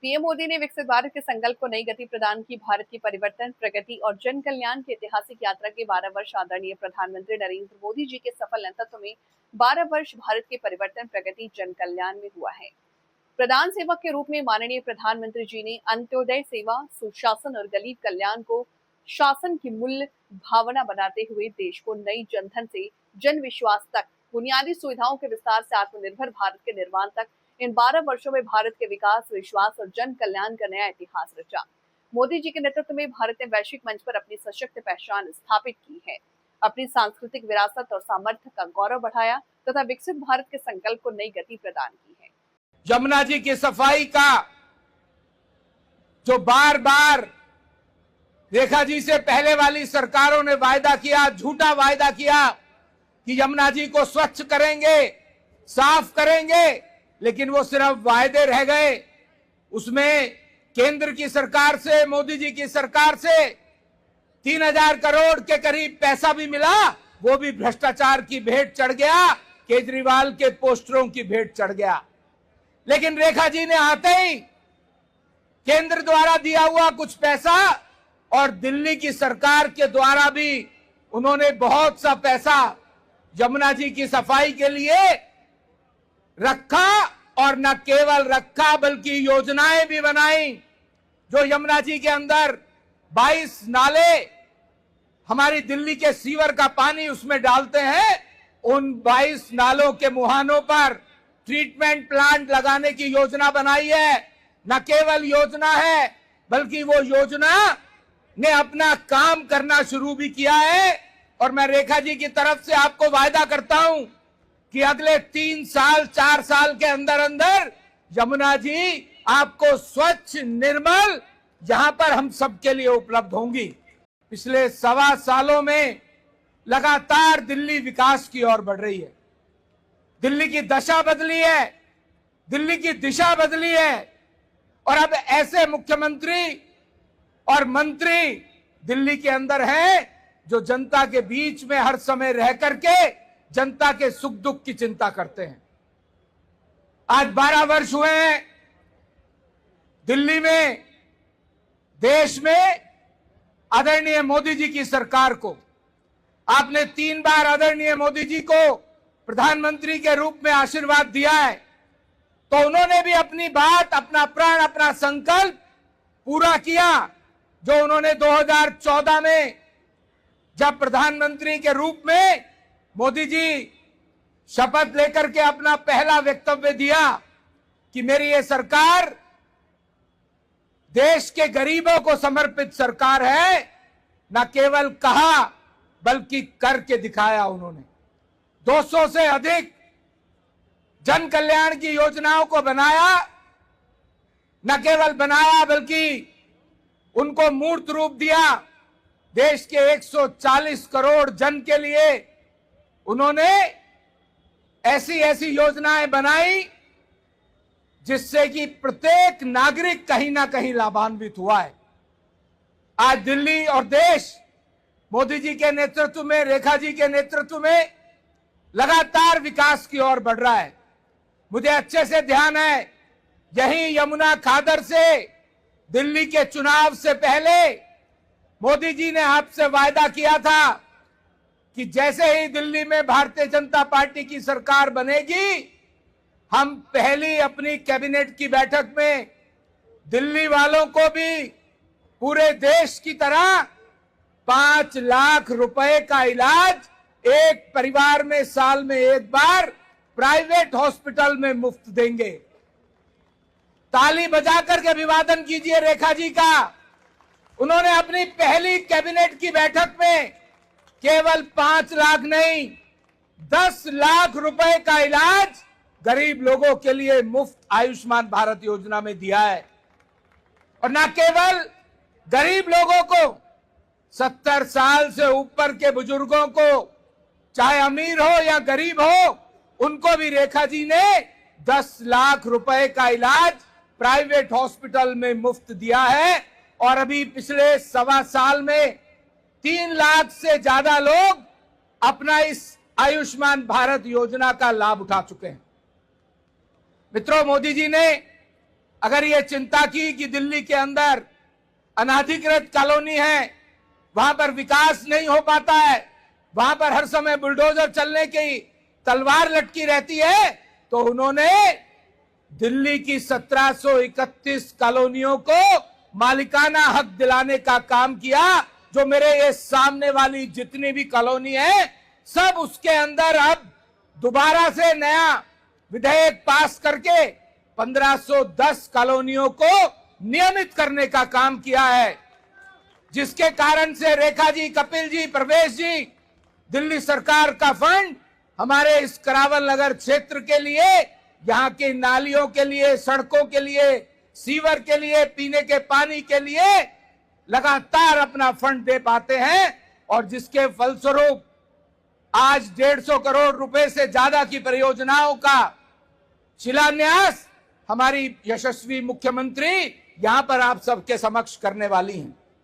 PM Modi ने विकसित भारत के संकल्प को नई गति प्रदान की। भारत की परिवर्तन, प्रगति और जन कल्याण की ऐतिहासिक यात्रा के 12 वर्ष आदरणीय प्रधानमंत्री नरेंद्र मोदी जी के सफल नेतृत्व में 12 वर्ष भारत के परिवर्तन, प्रगति, जन कल्याण में हुआ है। प्रधान सेवक के रूप में माननीय प्रधानमंत्री जी ने अंत्योदय सेवा, सुशासन और गरीब कल्याण को शासन की मूल्य भावना बनाते हुए देश को नई जनधन से जन विश्वास तक, बुनियादी सुविधाओं के विस्तार से आत्मनिर्भर भारत के निर्माण तक इन 12 वर्षों में भारत के विकास, विश्वास और जन कल्याण का नया इतिहास रचा। मोदी जी के नेतृत्व में भारत ने वैश्विक मंच पर अपनी सशक्त पहचान स्थापित की है, अपनी सांस्कृतिक विरासत और सामर्थ्य का गौरव बढ़ाया तथा विकसित भारत के संकल्प को नई गति प्रदान की है। यमुना जी की सफाई का जो बार बार रेखा जी से पहले वाली सरकारों ने वायदा किया, झूठा वायदा किया कि यमुना जी को स्वच्छ करेंगे, साफ करेंगे, लेकिन वो सिर्फ वायदे रह गए। उसमें केंद्र की सरकार से, मोदी जी की सरकार से 3000 करोड़ के करीब पैसा भी मिला, वो भी भ्रष्टाचार की भेंट चढ़ गया, केजरीवाल के पोस्टरों की भेंट चढ़ गया। लेकिन रेखा जी ने आते ही केंद्र द्वारा दिया हुआ कुछ पैसा और दिल्ली की सरकार के द्वारा भी उन्होंने बहुत सा पैसा यमुना जी की सफाई के लिए रखा, और न केवल रखा बल्कि योजनाएं भी बनाई। जो यमुना जी के अंदर 22 नाले हमारी दिल्ली के सीवर का पानी उसमें डालते हैं, उन 22 नालों के मुहानों पर ट्रीटमेंट प्लांट लगाने की योजना बनाई है। न केवल योजना है बल्कि वो योजना ने अपना काम करना शुरू भी किया है। और मैं रेखा जी की तरफ से आपको वायदा करता हूं कि अगले 3 साल 4 साल के अंदर अंदर यमुना जी आपको स्वच्छ, निर्मल, जहां पर हम सबके लिए उपलब्ध होंगी। पिछले 1.25 सालों में लगातार दिल्ली विकास की ओर बढ़ रही है। दिल्ली की दशा बदली है, दिल्ली की दिशा बदली है, और अब ऐसे मुख्यमंत्री और मंत्री दिल्ली के अंदर हैं जो जनता के बीच में हर समय रह करके जनता के सुख दुख की चिंता करते हैं। आज 12 वर्ष हुए हैं दिल्ली में, देश में आदरणीय मोदी जी की सरकार को। आपने 3 बार आदरणीय मोदी जी को प्रधानमंत्री के रूप में आशीर्वाद दिया है, तो उन्होंने भी अपनी बात, अपना प्रण, अपना संकल्प पूरा किया। जो उन्होंने 2014 में जब प्रधानमंत्री के रूप में मोदी जी शपथ लेकर के अपना पहला वक्तव्य दिया कि मेरी ये सरकार देश के गरीबों को समर्पित सरकार है, न केवल कहा बल्कि करके दिखाया। उन्होंने 200 से अधिक जन कल्याण की योजनाओं को बनाया, न केवल बनाया बल्कि उनको मूर्त रूप दिया। देश के 140 करोड़ जन के लिए उन्होंने ऐसी ऐसी योजनाएं बनाई जिससे कि प्रत्येक नागरिक कहीं ना कहीं लाभान्वित हुआ है। आज दिल्ली और देश मोदी जी के नेतृत्व में, रेखा जी के नेतृत्व में लगातार विकास की ओर बढ़ रहा है। मुझे अच्छे से ध्यान है, यही यमुना खादर से दिल्ली के चुनाव से पहले मोदी जी ने आपसे वायदा किया था कि जैसे ही दिल्ली में भारतीय जनता पार्टी की सरकार बनेगी, हम पहली अपनी कैबिनेट की बैठक में दिल्ली वालों को भी पूरे देश की तरह 5 लाख रुपए का इलाज एक परिवार में साल में एक बार प्राइवेट हॉस्पिटल में मुफ्त देंगे। ताली बजा करके अभिवादन कीजिए रेखा जी का। उन्होंने अपनी पहली कैबिनेट की बैठक में केवल 5 लाख नहीं, 10 लाख रुपए का इलाज गरीब लोगों के लिए मुफ्त आयुष्मान भारत योजना में दिया है। और न केवल गरीब लोगों को, 70 साल से ऊपर के बुजुर्गों को, चाहे अमीर हो या गरीब हो, उनको भी रेखा जी ने 10 लाख रुपए का इलाज प्राइवेट हॉस्पिटल में मुफ्त दिया है। और अभी पिछले 1.25 साल में 3 लाख से ज्यादा लोग अपना इस आयुष्मान भारत योजना का लाभ उठा चुके हैं। मित्रों, मोदी जी ने अगर ये चिंता की कि दिल्ली के अंदर अनाधिकृत कॉलोनी है, वहां पर विकास नहीं हो पाता है, वहां पर हर समय बुलडोजर चलने की तलवार लटकी रहती है, तो उन्होंने दिल्ली की 1731 कॉलोनियों को मालिकाना हक दिलाने का काम किया। जो मेरे ये सामने वाली जितनी भी कॉलोनी है, सब उसके अंदर अब दोबारा से नया विधेयक पास करके 1510 कॉलोनियों को नियमित करने का काम किया है, जिसके कारण से रेखा जी, कपिल जी, प्रवेश जी, दिल्ली सरकार का फंड हमारे इस करावल नगर क्षेत्र के लिए, यहाँ की नालियों के लिए, सड़कों के लिए, सीवर के लिए, पीने के पानी के लिए लगातार अपना फंड दे पाते हैं, और जिसके फलस्वरूप आज 150 करोड़ रुपए से ज्यादा की परियोजनाओं का शिलान्यास हमारी यशस्वी मुख्यमंत्री यहां पर आप सबके समक्ष करने वाली हैं।